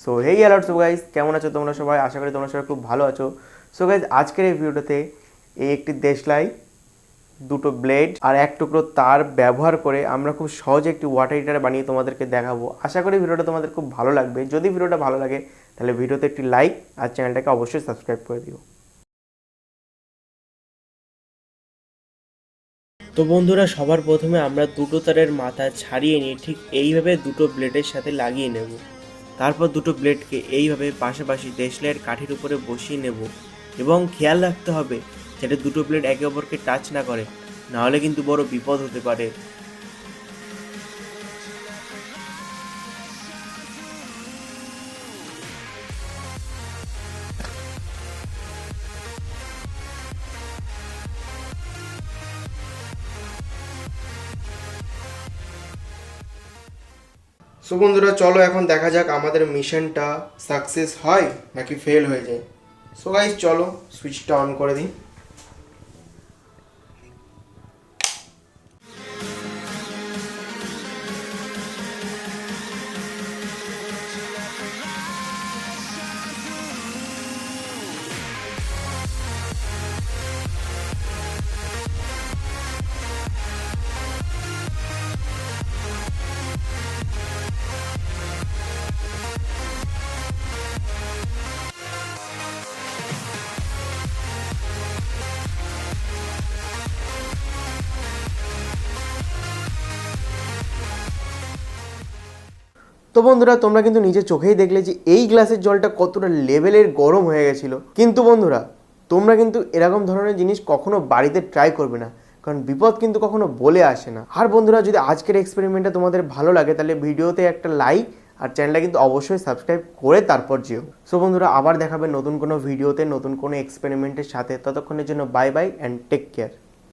So hey hello so guys, কেমন আছো তোমরা সবাই? আশা করি তোমরা সবাই খুব ভালো আছো। সো গাইস, আজকের এই ভিডিওটাতে এই একটি দেশলাই, দুটো ব্লেড আর এক টুকরো তার ব্যবহার করে আমরা খুব সহজে একটি ওয়াটার হিটার বানিয়ে তোমাদেরকে দেখাবো। আশা করি ভিডিওটা তোমাদের খুব ভালো লাগবে। যদি ভিডিওটা ভালো লাগে তাহলে ভিডিওতে একটি লাইক আর চ্যানেলটাকে অবশ্যই সাবস্ক্রাইব করে দিও। তো বন্ধুরা, সবার প্রথমে আমরা দুটো তারের মাথা ছাড়িয়ে নিয়ে ঠিক এইভাবে দুটো ব্লেডের সাথে লাগিয়ে নেব। তারপর দুটো ব্লেডকে এইভাবে পাশাপাশি দেশলাইয়ের কাঠির উপরে বসিয়ে নেব এবং খেয়াল রাখতে হবে যাতে দুটো ব্লেড একে অপরকে টাচ না করে, নাহলে কিন্তু বড় বিপদ হতে পারে। সো বন্ধুরা, চলো এখন দেখা যাক আমাদের মিশনটা সাকসেস হয় নাকি ফেল হয়ে যায়। সো গাইস, চলো সুইচটা অন করে দিই। তো বন্ধুরা, তোমরা কিন্তু নিজের চোখেই দেখলে যে এই গ্লাসের জলটা কতটা লেভেলের গরম হয়ে গেছিলো। কিন্তু বন্ধুরা, তোমরা কিন্তু এরকম ধরনের জিনিস কখনো বাড়িতে ট্রাই করবে না, কারণ বিপদ কিন্তু কখনো বলে আসে না। আর বন্ধুরা, যদি আজকের এক্সপেরিমেন্টটা তোমাদের ভালো লাগে তাহলে ভিডিওতে একটা লাইক আর চ্যানেলটা কিন্তু অবশ্যই সাবস্ক্রাইব করে তারপর যেও। সো বন্ধুরা, আবার দেখাবে নতুন কোনো ভিডিওতে নতুন কোনো এক্সপেরিমেন্টের সাথে। ততক্ষণের জন্য bye bye and take care.